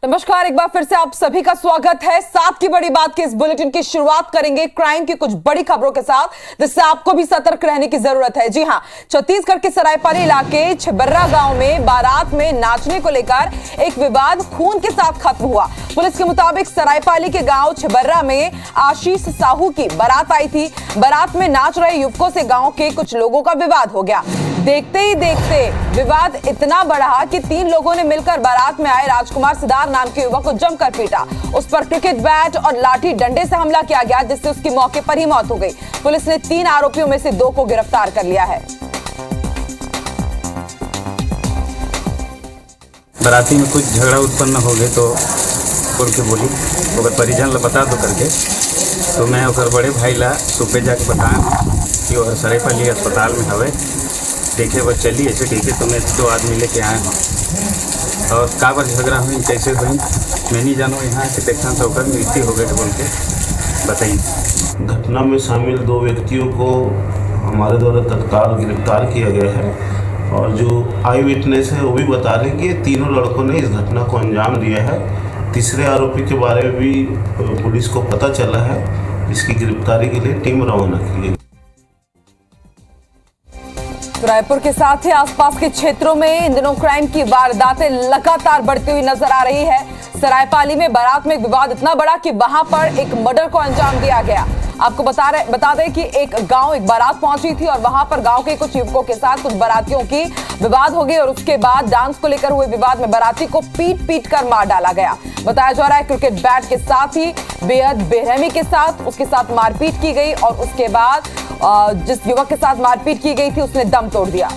नमस्कार, एक बार फिर से आप सभी का स्वागत है। सात की बड़ी बात के इस बुलेटिन की शुरुआत करेंगे क्राइम की कुछ बड़ी खबरों के साथ, जिससे आपको भी सतर्क रहने की जरूरत है। जी हां, छत्तीसगढ़ के सरायपाली इलाके छिबर्रा गांव में बारात में नाचने को लेकर एक विवाद खून के साथ खत्म हुआ। पुलिस के मुताबिक सरायपाली के गांव छिबर्रा में आशीष साहू की बारात आई थी। बारात में नाच रहे युवकों से गांव के कुछ लोगों का विवाद हो गया। देखते ही देखते विवाद इतना बढ़ा कि 3 लोगों ने मिलकर बारात में आए राजकुमार सिदार नाम के युवक को जमकर पीटा। उस पर क्रिकेट बैट और लाठी डंडे से हमला किया गया, जिससे उसकी मौके पर ही मौत हो गई। पुलिस ने 3 आरोपियों में से 2 को गिरफ्तार कर लिया है। बाराती में कुछ झगड़ा उत्पन्न हो गए तो बोल के बोली अगर परिजन ला बता दो करके, तो मैं और बड़े भाई ला सुबह जाके बताया कि वो सरायपाली अस्पताल में हवे देखे बस चली ऐसे ठीक है। तो मैं 2 आदमी लेके आए हूँ और का बार झगड़ा हुई कैसे हुई मैं नहीं जानूँ। यहाँ के देखना तो होकर मृत्यु हो गई बोल के बताइए। घटना में शामिल 2 व्यक्तियों को हमारे द्वारा तत्काल गिरफ्तार किया गया है और जो आई विटनेस है वो भी बता रहे हैं कि तीनों लड़कों ने इस घटना को अंजाम दिया है। तीसरे आरोपी के बारे में भी पुलिस को पता चला है, इसकी गिरफ्तारी के लिए टीम रवाना की गई। रायपुर के साथ ही आसपास के क्षेत्रों में इन दिनों क्राइम की वारदातें लगातार बढ़ती हुई नजर आ रही है। सरायपाली में बारात में विवाद इतना बड़ा कि वहां पर एक मर्डर को अंजाम दिया गया। आपको बता दें कि एक बारात पहुंची थी और वहां पर गांव के कुछ युवकों के साथ कुछ बारातियों की विवाद हो गई और उसके बाद डांस को लेकर हुए विवाद में बाराती को पीट कर मार डाला गया। बताया जा रहा है क्रिकेट बैट के साथ ही बेहद बेरहमी के साथ उसके साथ मारपीट की गई और उसके बाद जिस युवक के साथ मारपीट की गई थी उसने दम तोड़ दिया।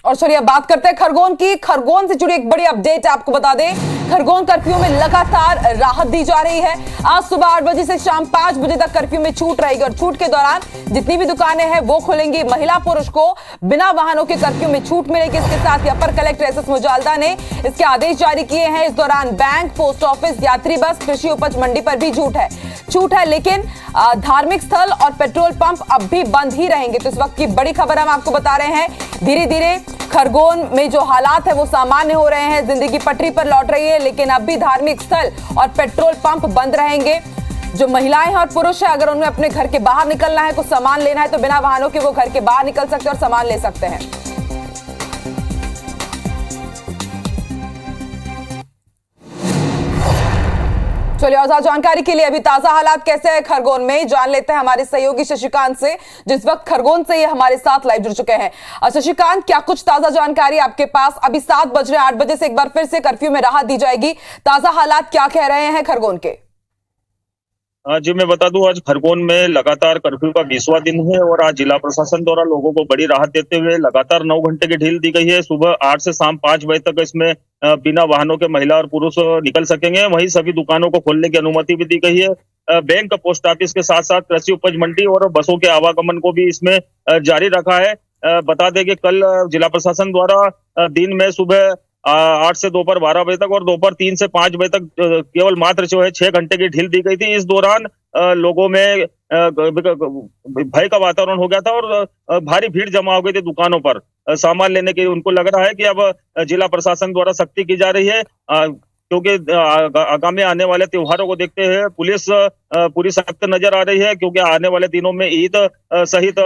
और चलिए अब बात करते हैं खरगोन की। खरगोन से जुड़ी एक बड़ी अपडेट आपको बता दें, खरगोन कर्फ्यू में लगातार राहत दी जा रही है। आज सुबह 8 बजे से शाम 5 बजे तक कर्फ्यू में छूट रहेगी और छूट के दौरान जितनी भी दुकानें हैं वो खुलेंगी। महिला पुरुष को बिना वाहनों के कर्फ्यू में छूट मिलेगी। इसके साथ ही अपर कलेक्टर एस एस मुजालदा ने इसके आदेश जारी किए हैं। इस दौरान बैंक, पोस्ट ऑफिस, यात्री बस, कृषि उपज मंडी पर भी छूट है, लेकिन धार्मिक स्थल और पेट्रोल पंप अब भी बंद ही रहेंगे। तो इस वक्त की बड़ी खबर हम आपको बता रहे हैं। धीरे धीरे खरगोन में जो हालात है वो सामान्य हो रहे हैं, जिंदगी पटरी पर लौट रही है, लेकिन अब भी धार्मिक स्थल और पेट्रोल पंप बंद रहेंगे। जो महिलाएं हैं और पुरुष है, अगर उन्हें अपने घर के बाहर निकलना है, कुछ सामान लेना है, तो बिना वाहनों के वो घर के बाहर निकल सकते हैं और सामान ले सकते हैं। चलिए और जानकारी के लिए अभी ताजा हालात कैसे हैं खरगोन में जान लेते हैं हमारे सहयोगी शशिकांत से, जिस वक्त खरगोन से ये हमारे साथ लाइव जुड़ चुके हैं। शशिकांत, क्या कुछ ताजा जानकारी आपके पास? अभी 7 बज रहे, 8 बजे से एक बार फिर से कर्फ्यू में राहत दी जाएगी। ताजा हालात क्या कह रहे हैं खरगोन के? जी मैं बता दूं, आज खरगोन में लगातार कर्फ्यू का 20वां दिन है और आज जिला प्रशासन द्वारा लोगों को बड़ी राहत देते हुए लगातार 9 घंटे की ढील दी गई है। सुबह 8 से शाम 5 बजे तक इसमें बिना वाहनों के महिला और पुरुष निकल सकेंगे। वहीं सभी दुकानों को खोलने की अनुमति भी दी गई है। बैंक, पोस्ट ऑफिस के साथ साथ कृषि उपज मंडी और बसों के आवागमन को भी इसमें जारी रखा है। बता दें कि कल जिला प्रशासन द्वारा दिन में सुबह 8 से दोपहर 12 बजे तक और दोपहर 3 से 5 बजे तक केवल मात्र जो है 6 घंटे की ढील दी गई थी। इस दौरान लोगों में भय का वातावरण हो गया था और भारी भीड़ जमा हो गई थी दुकानों पर सामान लेने के। उनको लग रहा है कि अब जिला प्रशासन द्वारा सख्ती की जा रही है, क्योंकि आगामी आने वाले त्योहारों को देखते हुए पुलिस पूरी सख्त नजर आ रही है, क्योंकि आने वाले दिनों में ईद सहित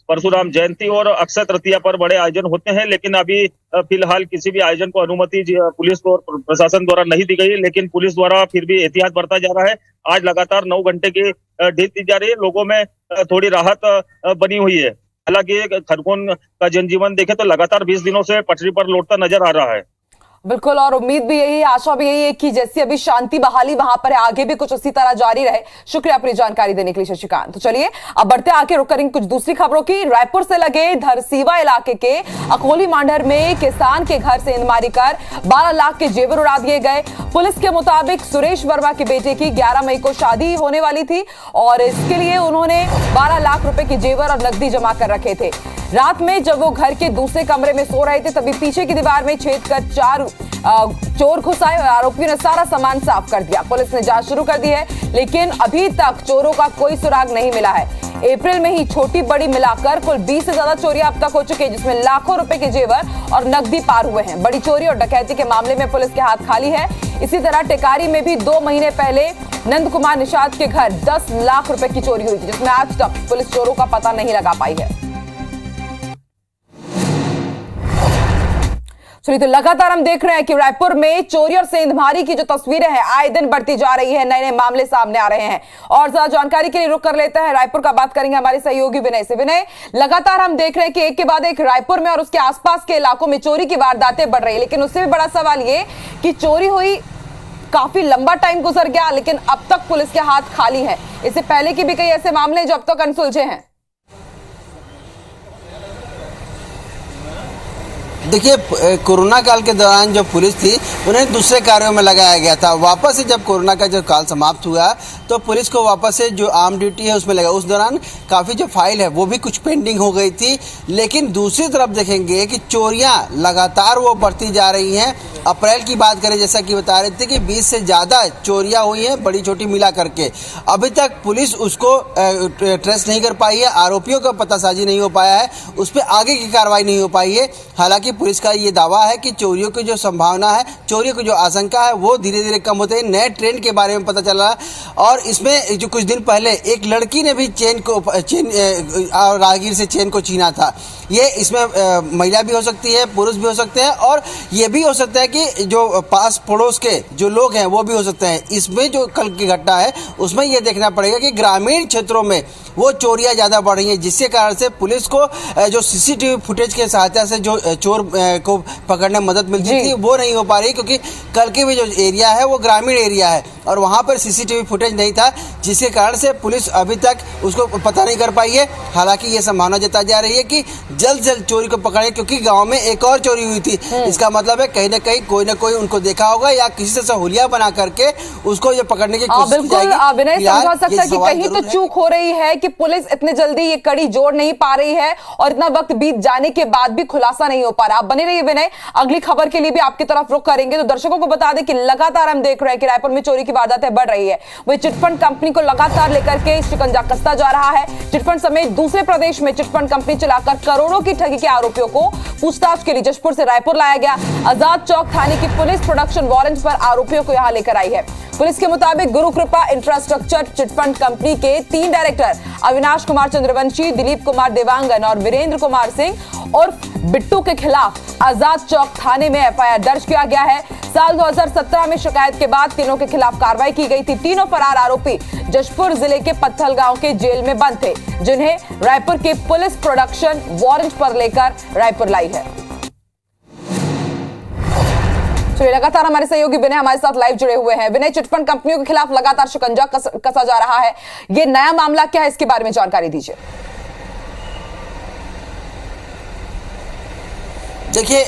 परशुराम जयंती और अक्षय तृतीया पर बड़े आयोजन होते हैं। लेकिन अभी फिलहाल किसी भी आयोजन को अनुमति पुलिस और प्रशासन द्वारा नहीं दी गई, लेकिन पुलिस द्वारा फिर भी एहतियात बरता जा रहा है। आज लगातार 9 घंटे की ढील दी जा रही है, लोगों में थोड़ी राहत बनी हुई है। हालांकि खरगोन का जनजीवन देखे तो लगातार 20 दिनों से पटरी पर लौटता नजर आ रहा है। बिल्कुल, और उम्मीद भी यही है, आशा भी यही है कि जैसी अभी शांति बहाली वहां पर है, आगे भी कुछ उसी तरह जारी रहे। शुक्रिया अपनी जानकारी देने के लिए शशिकांत। तो चलिए अब बढ़ते आगे रुक करेंगे कुछ दूसरी खबरों की। रायपुर से लगे धरसीवा इलाके के अकोली मांडर में किसान के घर से इंदमारी कर 12 लाख के जेवर उड़ा दिए गए। पुलिस के मुताबिक सुरेश वर्मा के बेटे की 11 मई को शादी होने वाली थी और इसके लिए उन्होंने 12 लाख रुपए के जेवर और नकदी जमा कर रखे थे। रात में जब वो घर के दूसरे कमरे में सो रहे थे तभी पीछे की दीवार में छेद कर 4 चोर घुस आए और आरोपियों ने सारा सामान साफ कर दिया। पुलिस ने जांच शुरू कर दी है, लेकिन अभी तक चोरों का कोई सुराग नहीं मिला है। अप्रैल में ही छोटी बड़ी मिलाकर कुल 20 से ज्यादा चोरियां अब तक हो चुकी है, जिसमें लाखों रुपए के जेवर और नकदी पार हुए हैं। बड़ी चोरी और डकैती के मामले में पुलिस के हाथ खाली है। इसी तरह टेकारी में भी 2 महीने पहले नंद कुमार निषाद के घर 10 लाख रुपए की चोरी हुई थी, जिसमें आज तक पुलिस चोरों का पता नहीं लगा पाई है। चलिए, तो लगातार हम देख रहे हैं कि रायपुर में चोरी और सेंधमारी की जो तस्वीरें हैं आए दिन बढ़ती जा रही है, नए नए मामले सामने आ रहे हैं। और ज्यादा जानकारी के लिए रुक कर लेते हैं, रायपुर का बात करेंगे हमारे सहयोगी विनय से। विनय, लगातार हम देख रहे हैं कि एक के बाद एक रायपुर में और उसके आसपास के इलाकों में चोरी की वारदातें बढ़ रही है, लेकिन उससे भी बड़ा सवाल ये कि चोरी हुई काफी लंबा टाइम गुजर गया, लेकिन अब तक पुलिस के हाथ खाली है। इससे पहले की भी कई ऐसे मामले जो अब तक अनसुलझे हैं। देखिए, कोरोना काल के दौरान जो पुलिस थी उन्हें दूसरे कार्यों में लगाया गया था। वापस से जब कोरोना का जो काल समाप्त हुआ तो पुलिस को वापस से जो आर्म ड्यूटी है उसमें लगा। उस दौरान काफ़ी जो फाइल है वो भी कुछ पेंडिंग हो गई थी, लेकिन दूसरी तरफ देखेंगे कि चोरियां लगातार वो बढ़ती जा रही हैं। अप्रैल की बात करें, जैसा कि बता रहे थे कि 20 से ज़्यादा चोरियां हुई हैं, बड़ी छोटी मिला करके। अभी तक पुलिस उसको ट्रेस नहीं कर पाई है, आरोपियों का पतासाजी नहीं हो पाया है, उस पर आगे की कार्रवाई नहीं हो पाई है। हालांकि पुलिस का ये दावा है कि चोरियों की जो संभावना है, चोरियों की जो आशंका है वो धीरे धीरे कम होते हैं। नए ट्रेंड के बारे में पता चला और इसमें जो कुछ दिन पहले एक लड़की ने भी राहगीर से चेन को छीना था। ये इसमें महिला भी हो सकती है, पुरुष भी हो सकते हैं और ये भी हो सकता है कि जो पास पड़ोस के जो लोग हैं वो भी हो सकते हैं। इसमें जो कल की घटना है उसमें ये देखना पड़ेगा कि ग्रामीण क्षेत्रों में वो चोरियां ज़्यादा बढ़ रही हैं, जिसके कारण से पुलिस को जो सीसीटीवी फुटेज के सहायता से जो चोर को पकड़ने में मदद मिलती थी वो नहीं हो पा रही, क्योंकि कल की भी जो एरिया है वो ग्रामीण एरिया है और वहाँ पर सीसीटीवी फुटेज नहीं था, जिसके कारण से पुलिस अभी तक उसको पता नहीं कर पाई है। हालांकि ये संभावना जताई जा रही है कि जल्द से जल्द चोरी को पकड़े, क्योंकि गांव में एक और चोरी हुई थी। इसका मतलब है कहीं ना कहीं कोई ना कोई उनको देखा होगा या किसी से सहूलिया बना करके उसको ये पकड़ने की कोशिश की जाएगी। बिल्कुल विनय समझा सकता है कि कहीं तो चूक हो रही है कि पुलिस इतने जल्दी ये कड़ी जोड़ नहीं पा रही है और इतना वक्त बीत जाने के बाद भी खुलासा नहीं हो पा रहा। आप बने रहिए विनय, अगली खबर के लिए भी आपकी तरफ रुख करेंगे। तो दर्शकों को बता दें कि लगातार हम देख रहे हैं कि रायपुर में चोरी की वारदातें बढ़ रही है। वही चिटफंड कंपनी को लगातार लेकर के शिकंजा कसता जा रहा है। चिटफंड समेत दूसरे प्रदेश में चिटफंड कंपनी चलाकर करोड़ों की ठगी के आरोपियों को पूछताछ के लिए जशपुर से रायपुर लाया गया। आजाद चौक थाने की पुलिस प्रोडक्शन वारंट पर आरोपियों को यहां लेकर आई है। पुलिस के मुताबिक गुरु कृपा इंफ्रास्ट्रक्चर चिटफंड कंपनी के 3 डायरेक्टर अविनाश कुमार चंद्रवंशी, दिलीप कुमार देवांगन और वीरेंद्र कुमार सिंह और बिट्टू के खिलाफ आजाद चौक थाने में एफआईआर दर्ज किया गया है। साल 2017 में शिकायत के बाद तीनों के खिलाफ कार्रवाई की गई थी। तीनों फरार आरोपी जशपुर जिले के पत्थल गांव के जेल में बंद थे, जिन्हें रायपुर के पुलिस प्रोडक्शन वारंट पर लेकर रायपुर लाई है। लगातार हमारे सहयोगी विनय हमारे साथ लाइव जुड़े हुए हैं। विनय, चिटफंड कंपनियों के खिलाफ लगातार शिकंजा कसा जा रहा है, ये नया मामला क्या है, इसके बारे में जानकारी दीजिए। देखिए,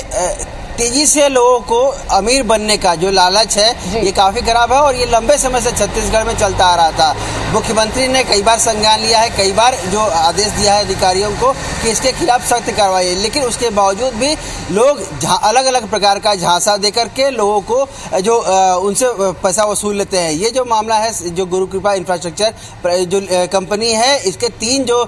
तेजी से लोगों को अमीर बनने का जो लालच है ये काफ़ी खराब है और ये लंबे समय से छत्तीसगढ़ में चलता आ रहा था। मुख्यमंत्री ने कई बार संज्ञान लिया है, कई बार जो आदेश दिया है अधिकारियों को कि इसके खिलाफ सख्त कार्रवाई है, लेकिन उसके बावजूद भी लोग अलग अलग प्रकार का झांसा देकर के लोगों को जो उनसे पैसा वसूल लेते हैं। ये जो मामला है, जो गुरु कृपा इंफ्रास्ट्रक्चर जो कंपनी है, इसके 3 जो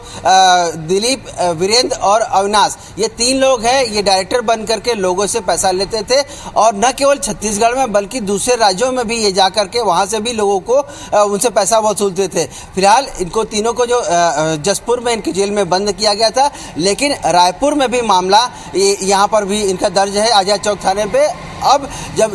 दिलीप, वीरेंद्र और अविनाश, ये 3 लोग हैं। ये डायरेक्टर बन करके लोगों से पैसा लेते थे और न केवल छत्तीसगढ़ में बल्कि दूसरे राज्यों में भी ये जा करके वहाँ से भी लोगों को उनसे पैसा वसूलते थे। फिलहाल इनको तीनों को जो जशपुर में इनकी जेल में बंद किया गया था, लेकिन रायपुर में भी मामला यहाँ पर भी इनका दर्ज है आजाद चौक थाने पे। अब जब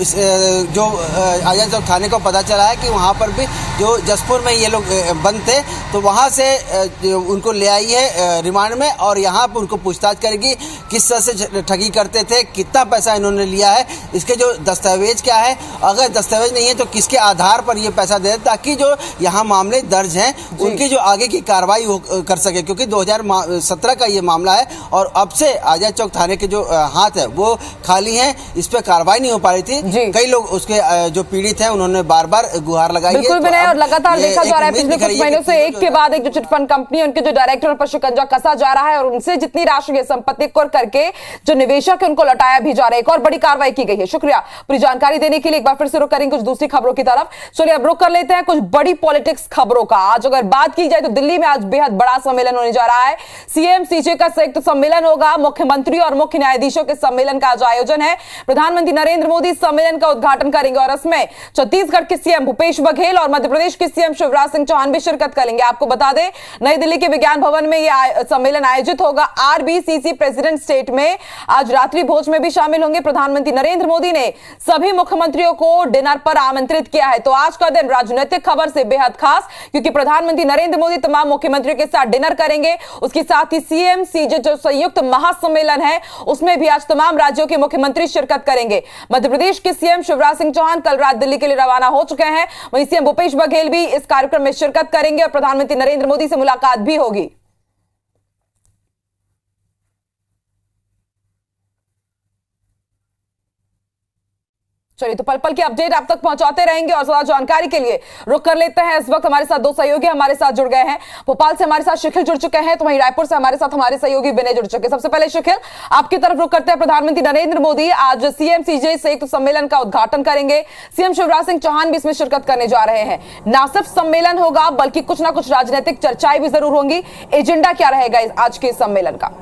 जो आजाद चौक थाने को पता चला है कि वहाँ पर भी जो जशपुर में ये लोग बंद थे, तो वहाँ से उनको ले आई है रिमांड में और यहाँ पर उनको पूछताछ करेगी किस तरह से ठगी करते थे, कितना पैसा इन्होंने लिया है, इसके जो दस्तावेज क्या है, अगर दस्तावेज नहीं है तो किसके आधार पर ये पैसा दे, ताकि जो यहाँ मामले दर्ज हैं उनकी जो आगे की कार्रवाई कर सके। क्योंकि 2017 का ये मामला है और अब से आजाद चौक थाने के जो हाथ है वो खाली हैं, इस पर कार्रवाई सुनवाई नहीं हो पा रही थी। कई लोग उसके जो पीड़ित हैं उन्होंने बार बार गुहार लगाई है। बिल्कुल विनय, और लगातार देखा जा रहा है पिछले कुछ महीनों से एक के बाद एक जो चिटफंड कंपनी उनके जो डायरेक्टर पर शिकंजा कसा जा रहा है और उनसे जितनी राशि है संपत्ति को करके जो निवेशक है उनको लौटाया भी जा रहा है। एक और बड़ी कार्रवाई की गई है। शुक्रिया पूरी जानकारी देने के लिए। एक बार फिर से रुक करेंगे कुछ दूसरी खबरों की तरफ। चलिए अब रुक कर लेते हैं कुछ बड़ी पॉलिटिक्स खबरों का। आज अगर बात की जाए तो दिल्ली में आज बेहद बड़ा सम्मेलन होने जा रहा है। सीएम सीजे का संयुक्त सम्मेलन होगा। मुख्यमंत्री और मुख्य न्यायाधीशों के सम्मेलन का आज आयोजन है। प्रधानमंत्री नरेंद्र मोदी सम्मेलन का उद्घाटन करेंगे और इसमें छत्तीसगढ़ के सीएम भूपेश बघेल और मध्य प्रदेश के सीएम शिवराज सिंह चौहान भी शिरकत करेंगे। आपको बता दें नई दिल्ली के विज्ञान भवन में यह सम्मेलन आयोजित होगा। आरबीसीसी प्रेसिडेंट स्टेट में आज रात्रि भोज में भी शामिल होंगे। प्रधानमंत्री नरेंद्र मोदी ने सभी मुख्यमंत्रियों को डिनर पर आमंत्रित किया है। तो आज का दिन राजनीतिक खबर से बेहद खास, क्योंकि प्रधानमंत्री नरेंद्र मोदी तमाम मुख्यमंत्रियों के साथ डिनर करेंगे। उसके साथ ही सीएम सीजे जो संयुक्त महासम्मेलन है उसमें भी आज तमाम राज्यों के मुख्यमंत्री शिरकत करेंगे। मध्य प्रदेश के सीएम शिवराज सिंह चौहान कल रात दिल्ली के लिए रवाना हो चुके हैं। वहीं सीएम भूपेश बघेल भी इस कार्यक्रम में शिरकत करेंगे और प्रधानमंत्री नरेंद्र मोदी से मुलाकात भी होगी। चलिए तो पल पल की अपडेट आप तक पहुंचाते रहेंगे और ज्यादा जानकारी के लिए रुक कर लेते हैं। इस वक्त हमारे साथ दो सहयोगी हमारे साथ जुड़ गए हैं। भोपाल से हमारे साथ शिखिल जुड़ चुके हैं, तो वहीं रायपुर से हमारे साथ हमारे सहयोगी विनय जुड़ चुके हैं। सबसे पहले शिखिल, आपकी तरफ रुक करते हैं। प्रधानमंत्री नरेंद्र मोदी आज सीएम सीजे संयुक्त सम्मेलन का उद्घाटन करेंगे। सीएम शिवराज सिंह चौहान भी इसमें शिरकत करने जा रहे हैं। ना सिर्फ सम्मेलन होगा बल्कि कुछ ना कुछ राजनीतिक चर्चाएं भी जरूर होंगी। एजेंडा क्या रहेगा आज के सम्मेलन का?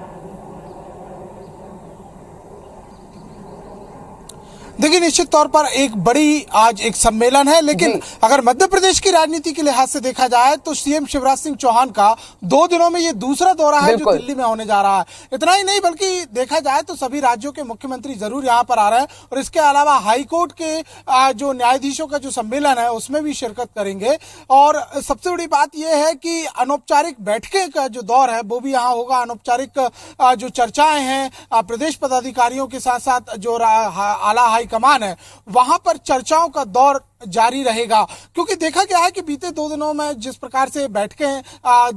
देखिए निश्चित तौर पर एक बड़ी आज एक सम्मेलन है, लेकिन अगर मध्य प्रदेश की राजनीति के लिहाज से देखा जाए तो सीएम शिवराज सिंह चौहान का 2 दिनों में ये दूसरा दौरा है जो दिल्ली में होने जा रहा है। इतना ही नहीं बल्कि देखा जाए तो सभी राज्यों के मुख्यमंत्री जरूर यहाँ पर आ रहे हैं और इसके अलावा हाईकोर्ट के जो न्यायाधीशों का जो सम्मेलन है उसमें भी शिरकत करेंगे। और सबसे बड़ी बात यह है कि अनौपचारिक बैठकें का जो दौर है वो भी यहाँ होगा। अनौपचारिक जो चर्चाएं हैं प्रदेश पदाधिकारियों के साथ साथ जो आला हाई कमान है वहां पर चर्चाओं का दौर जारी रहेगा, क्योंकि देखा गया है कि बीते 2 दिनों में जिस प्रकार से बैठकें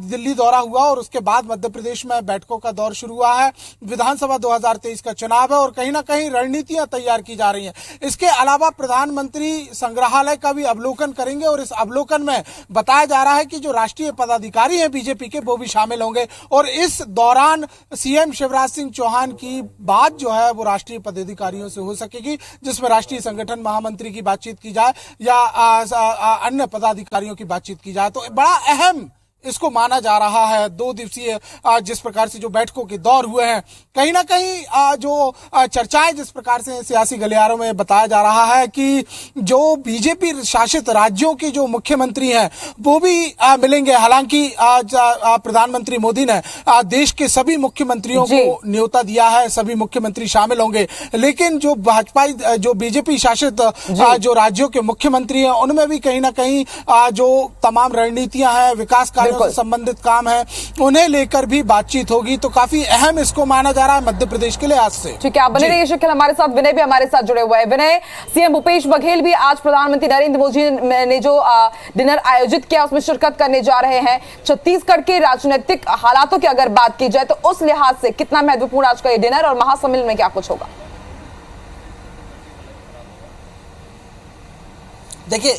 दिल्ली दौरा हुआ और उसके बाद मध्य प्रदेश में बैठकों का दौर शुरू हुआ है। विधानसभा 2023 का चुनाव है और कहीं ना कहीं रणनीतियां तैयार की जा रही हैं। इसके अलावा प्रधानमंत्री संग्रहालय का भी अवलोकन करेंगे और इस अवलोकन में बताया जा रहा है कि जो राष्ट्रीय पदाधिकारी हैं बीजेपी के वो भी शामिल होंगे और इस दौरान सीएम शिवराज सिंह चौहान की बात जो है वो राष्ट्रीय पदाधिकारियों से हो सकेगी, जिसमें राष्ट्रीय संगठन महामंत्री की बातचीत की जाए या अन्य पदाधिकारियों की बातचीत की जाए। तो बड़ा अहम इसको माना जा रहा है। 2 दिवसीय जिस प्रकार से जो बैठकों के दौर हुए हैं, कहीं ना कहीं जो चर्चाएं जिस प्रकार से सियासी गलियारों में बताया जा रहा है कि जो बीजेपी शासित राज्यों के जो मुख्यमंत्री हैं वो भी मिलेंगे। हालांकि आज प्रधानमंत्री मोदी ने देश के सभी मुख्यमंत्रियों को न्योता दिया है, सभी मुख्यमंत्री शामिल होंगे, लेकिन जो भाजपा जो बीजेपी शासित जो राज्यों के मुख्यमंत्री हैं उनमें भी कहीं ना कहीं जो तमाम रणनीतियां हैं, विकास कार्यों से संबंधित काम है, उन्हें लेकर भी बातचीत होगी। तो काफी अहम इसको माना जा रहा है मध्य प्रदेश के लिहाज से। ठीक है, आप बने रहिए शिखिल हमारे साथ। विनय भी हमारे साथ जुड़े हुए हैं। विनय, सीएम भूपेश बघेल भी आज प्रधानमंत्री नरेंद्र मोदी ने जो डिनर आयोजित किया उसमें शिरकत करने जा रहे हैं। छत्तीसगढ़ के राजनीतिक हालातों की अगर बात की जाए तो उस लिहाज से कितना महत्वपूर्ण आज का ये डिनर और महासम्मेलन में क्या कुछ होगा? देखिए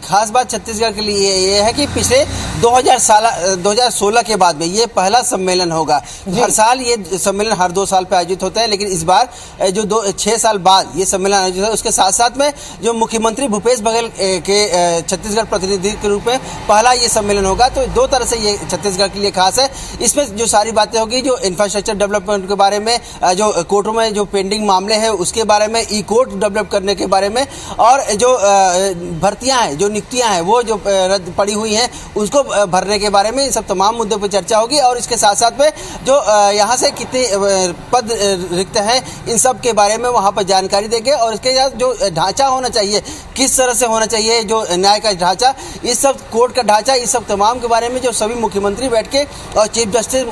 खास बात छत्तीसगढ़ के लिए ये है कि पिछले 2016 के बाद में ये पहला सम्मेलन होगा। हर साल ये सम्मेलन हर 2 साल पे आयोजित होता है, लेकिन इस बार जो 6 साल बाद ये सम्मेलन आयोजित है, उसके साथ साथ में जो मुख्यमंत्री भूपेश बघेल के छत्तीसगढ़ प्रतिनिधि के रूप में पहला ये सम्मेलन होगा। तो 2 तरह से ये छत्तीसगढ़ के लिए खास है। इसमें जो सारी बातें होगी, जो इंफ्रास्ट्रक्चर डेवलपमेंट के बारे में, जो कोर्टों में जो पेंडिंग मामले हैं उसके बारे में, ई कोर्ट डेवलप करने के बारे में, और जो भर्तियां हैं, जो नियुक्तियां हैं वो जो रद्द पड़ी हुई हैं उसको भरने के बारे में, इन सब तमाम मुद्दों पर चर्चा होगी। और इसके साथ साथ में जो यहाँ से कितने पद रिक्त हैं इन सब के बारे में वहाँ पर जानकारी देंगे। और इसके साथ जो ढांचा होना चाहिए, किस तरह से होना चाहिए, जो न्याय का ढांचा, इस सब कोर्ट का ढांचा, इस सब तमाम के बारे में जो सभी मुख्यमंत्री बैठ के और चीफ जस्टिस,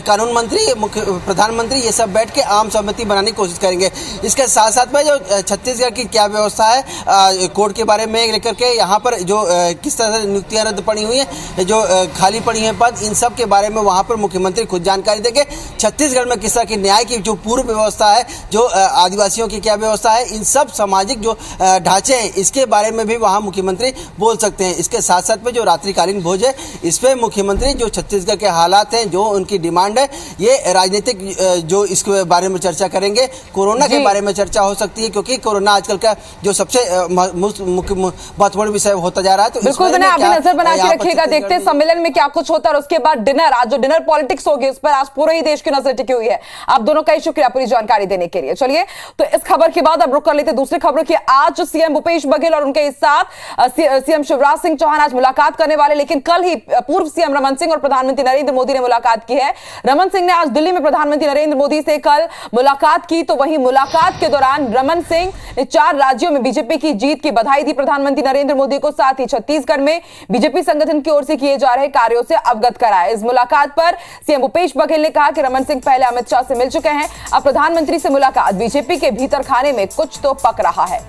कानून मंत्री, प्रधानमंत्री, ये सब बैठ के आम सहमति बनाने की कोशिश करेंगे। इसके साथ साथ में जो छत्तीसगढ़ की क्या व्यवस्था है कोर्ट के बारे में लेकर के यहाँ पर जो किस तरह से नियुक्तियां रद्द पड़ी हुई हैं, जो खाली पड़ी हैं पद, इन सब के बारे में वहाँ पर मुख्यमंत्री खुद जानकारी देंगे। छत्तीसगढ़ में किस तरह की न्याय की जो पूर्व व्यवस्था है, जो आदिवासियों की क्या व्यवस्था है, इन सब सामाजिक जो ढांचे हैं, इसके बारे में भी वहाँ मुख्यमंत्री बोल सकते हैं। इसके साथ साथ में जो रात्रिकालीन भोज है, इस पर मुख्यमंत्री जो छत्तीसगढ़ के हालात हैं, जो उनकी डिमांड है, ये राजनीतिक जो इसके बारे में चर्चा करेंगे। कोरोना के बारे में चर्चा हो सकती है, क्योंकि कोरोना आजकल का जो सबसे महत्वपूर्ण विषय होता जा रहा है। तो बिल्कुल आपकी नजर बना के रखिएगा, देखते हैं सम्मेलन में क्या कुछ होता है। और उसके बाद डिनर, आज जो डिनर पॉलिटिक्स होगी उस पर आज पूरे ही देश की नजर टिकी हुई है। आप दोनों का ही शुक्रिया पूरी जानकारी देने के लिए। चलिए तो इस खबर के बाद अब रुक कर लेते दूसरी खबरों की। आज सीएम भूपेश बघेल और उनके साथ सीएम शिवराज सिंह चौहान आज मुलाकात करने वाले, लेकिन कल ही पूर्व सीएम रमन सिंह और प्रधानमंत्री नरेंद्र मोदी ने मुलाकात की है। रमन सिंह ने आज दिल्ली में प्रधानमंत्री नरेंद्र मोदी से कल मुलाकात की, तो वहीं मुलाकात के दौरान रमन सिंह ने 4 राज्यों में बीजेपी की जीत की बधाई दी प्रधानमंत्री नरेंद्र मोदी को। साथ ही छत्तीसगढ़ में बीजेपी संगठन की ओर से किए जा रहे कार्यों से अवगत कराया। इस मुलाकात पर सीएम भूपेश बघेल ने कहा कि रमन सिंह पहले अमित शाह से मिल चुके हैं, अब प्रधानमंत्री से मुलाकात बीजेपी के भीतर खाने में कुछ तो पक रहा है।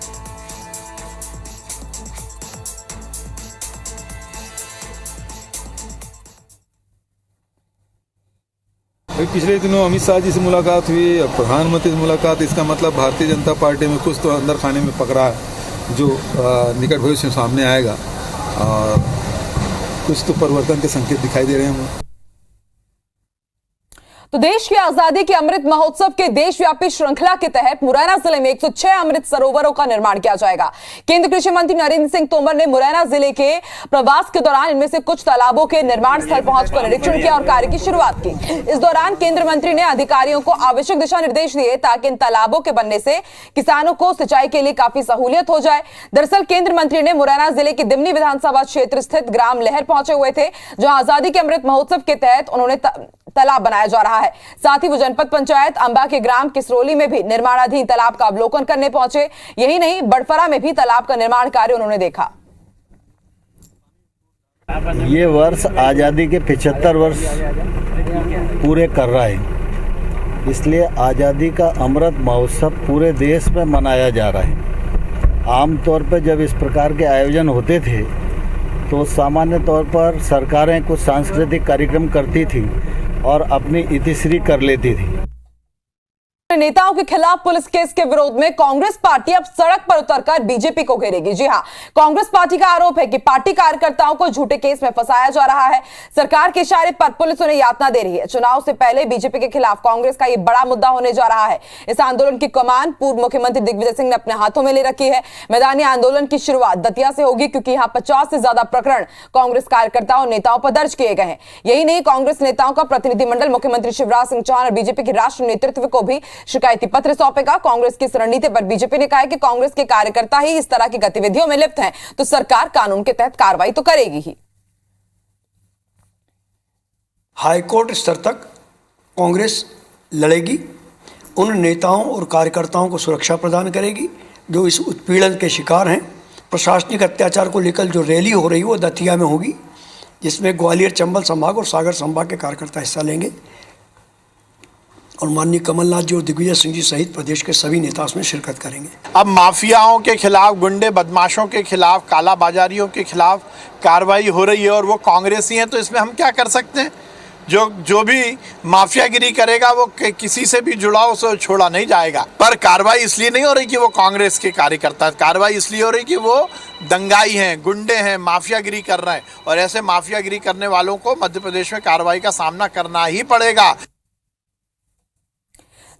पिछले दिनों अमित शाह जी से मुलाकात हुई, अब प्रधानमंत्री से मुलाकात, इसका मतलब भारतीय जनता पार्टी में कुछ तो अंदर खाने में पक रहा है, जो निकट भविष्य में सामने आएगा और कुछ तो परिवर्तन के संकेत दिखाई दे रहे हैं हमें। तो देश की आजादी के अमृत महोत्सव के देशव्यापी श्रृंखला के तहत मुरैना जिले में 106 अमृत सरोवरों का निर्माण किया जाएगा। केंद्रीय कृषि मंत्री नरेंद्र सिंह तोमर ने मुरैना जिले के प्रवास के दौरान इनमें से कुछ तालाबों के निर्माण स्थल पहुंचकर निरीक्षण किया और कार्य की शुरुआत की। इस दौरान केंद्रीय मंत्री ने अधिकारियों को आवश्यक दिशा निर्देश दिए ताकि इन तालाबों के बनने से किसानों को सिंचाई के लिए काफी सहूलियत हो जाए। दरअसल केंद्रीय मंत्री ने मुरैना जिले के दिमनी विधानसभा क्षेत्र स्थित ग्राम लहर पहुंचे हुए थे, जहां आजादी के अमृत महोत्सव के तहत उन्होंने तालाब बनाया जा रहा है। साथ ही वो जनपद पंचायत अंबा के ग्राम किसरोली में भी निर्माणाधीन तालाब का अवलोकन करने पहुंचे। यही नहीं, बड़फरा में भी तालाब का निर्माण कार्य उन्होंने देखा। ये वर्ष आज़ादी के 75 वर्ष पूरे कर रहा है, इसलिए आज़ादी का अमृत महोत्सव पूरे देश में मनाया जा रहा है। आमतौर पर जब इस प्रकार के आयोजन होते थे तो सामान्य तौर पर सरकारें कुछ सांस्कृतिक कार्यक्रम करती थी और अपनी इतिश्री कर लेती थी। नेताओं के खिलाफ पुलिस केस के विरोध में कांग्रेस पार्टी अब सड़क पर उतरकर बीजेपी को घेरेगी। जी हां, कांग्रेस पार्टी का आरोप है कि पार्टी कार्यकर्ताओं को झूठे केस में फंसाया जा रहा है। सरकार के इशारे पर पुलिस उन्हें यातना दे रही है। चुनाव से पहले बीजेपी के खिलाफ कांग्रेस का यह बड़ा मुद्दा होने जा रहा है। इस आंदोलन की कमान पूर्व मुख्यमंत्री दिग्विजय सिंह ने अपने हाथों में ले रखी है। मैदानी आंदोलन की शुरुआत दतिया से होगी, क्योंकि यहां 50 से ज्यादा प्रकरण कांग्रेस कार्यकर्ताओं और नेताओं पर दर्ज किए गए हैं। यही नहीं, कांग्रेस नेताओं का प्रतिनिधिमंडल मुख्यमंत्री शिवराज सिंह चौहान और बीजेपी के राष्ट्रीय नेतृत्व को भी शिकायती पत्र सौंपेगा। कांग्रेस की इस रणनीति पर बीजेपी ने कहा है कि कांग्रेस के कार्यकर्ता ही इस तरह की गतिविधियों में लिप्त हैं, तो सरकार कानून के तहत कार्रवाई तो करेगी ही। हाईकोर्ट स्तर तक कांग्रेस लड़ेगी, उन नेताओं और कार्यकर्ताओं को सुरक्षा प्रदान करेगी जो इस उत्पीड़न के शिकार हैं। प्रशासनिक अत्याचार को लेकर जो रैली हो रही है वो दतिया में होगी, जिसमें ग्वालियर, चंबल संभाग और सागर संभाग के कार्यकर्ता हिस्सा लेंगे और माननीय कमलनाथ जी और दिग्विजय सिंह जी सहित प्रदेश के सभी नेता उसमें शिरकत करेंगे। अब माफियाओं के खिलाफ, गुंडे बदमाशों के खिलाफ, काला बाजारियों के खिलाफ कार्रवाई हो रही है और वो कांग्रेसी हैं, तो इसमें हम क्या कर सकते हैं? जो भी माफियागिरी करेगा वो किसी से भी जुड़ाव उसे छोड़ा नहीं जाएगा। पर कार्रवाई इसलिए नहीं हो रही कि वो कांग्रेस के कार्यकर्ता, कार्रवाई इसलिए हो रही कि वो दंगाई हैं, गुंडे हैं, माफियागिरी कर रहे हैं, और ऐसे माफियागिरी करने वालों को मध्य प्रदेश में कार्रवाई का सामना करना ही पड़ेगा।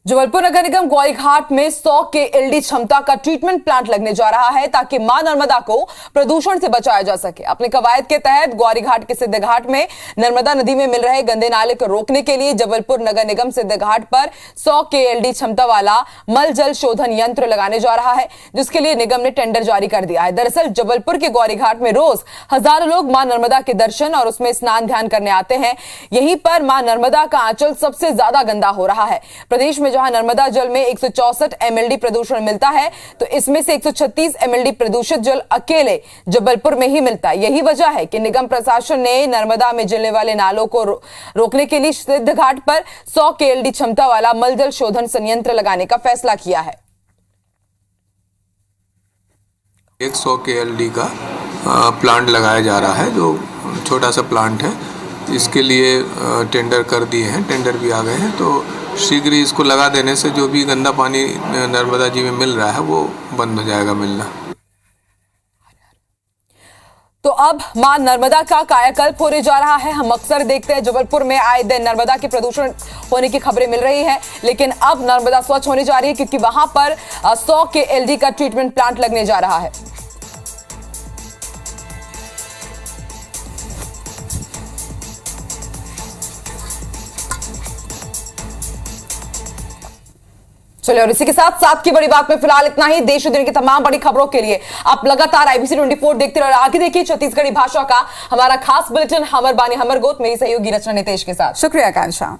जबलपुर नगर निगम ग्वारीघाट में 100 KLD क्षमता का ट्रीटमेंट प्लांट लगने जा रहा है, ताकि मां नर्मदा को प्रदूषण से बचाया जा सके। अपने कवायद के तहत ग्वारीघाट के सिद्ध घाट में नर्मदा नदी में मिल रहे गंदे नाले को रोकने के लिए जबलपुर नगर निगम सिद्ध घाट पर 100 KLD क्षमता वाला मल जल शोधन यंत्र लगाने जा रहा है, जिसके लिए निगम ने टेंडर जारी कर दिया है। दरअसल जबलपुर के ग्वारीघाट में रोज हजारों लोग मां नर्मदा के दर्शन और उसमें स्नान ध्यान करने आते हैं। यहीं पर मां नर्मदा का आंचल सबसे ज्यादा गंदा हो रहा है। प्रदेश में जहां नर्मदा जल में 164 MLD प्रदूषण मिलता है, तो इसमें से 136 MLD प्रदूषित जल अकेले जबलपुर में ही मिलता है। यही वजह है कि निगम प्रशासन ने नर्मदा में जलने वाले नालों को रोकने के लिए सिद्ध घाट पर 100 KLD क्षमता वाला मल जल शोधन संयंत्र लगाने का फैसला किया है। 100 KLD का प्लांट लगाया जा रहा है, जो छोटा सा प्लांट है। इसके लिए टेंडर कर दिए हैं, टेंडर भी आ गए हैं, तो शीघ्र ही इसको लगा देने से जो भी गंदा पानी नर्मदा जी में मिल रहा है वो बंद हो जाएगा मिलना। तो अब मां नर्मदा का कायाकल्प होने जा रहा है। हम अक्सर देखते हैं जबलपुर में आए दिन नर्मदा के प्रदूषण होने की खबरें मिल रही हैं, लेकिन अब नर्मदा स्वच्छ होने जा रही है क्योंकि वहां पर 100 KLD का ट्रीटमेंट प्लांट लगने जा रहा है। चलिए, और इसी के साथ साथ की बड़ी बात में फिलहाल इतना ही। देश और दुनिया की तमाम बड़ी खबरों के लिए आप लगातार IBC 24 देखते रहिए और आगे देखिए छत्तीसगढ़ी भाषा का हमारा खास बुलेटिन हमर बानी हमर गोत, मेरी सहयोगी रचना नितेश के साथ। शुक्रिया आकांक्षा।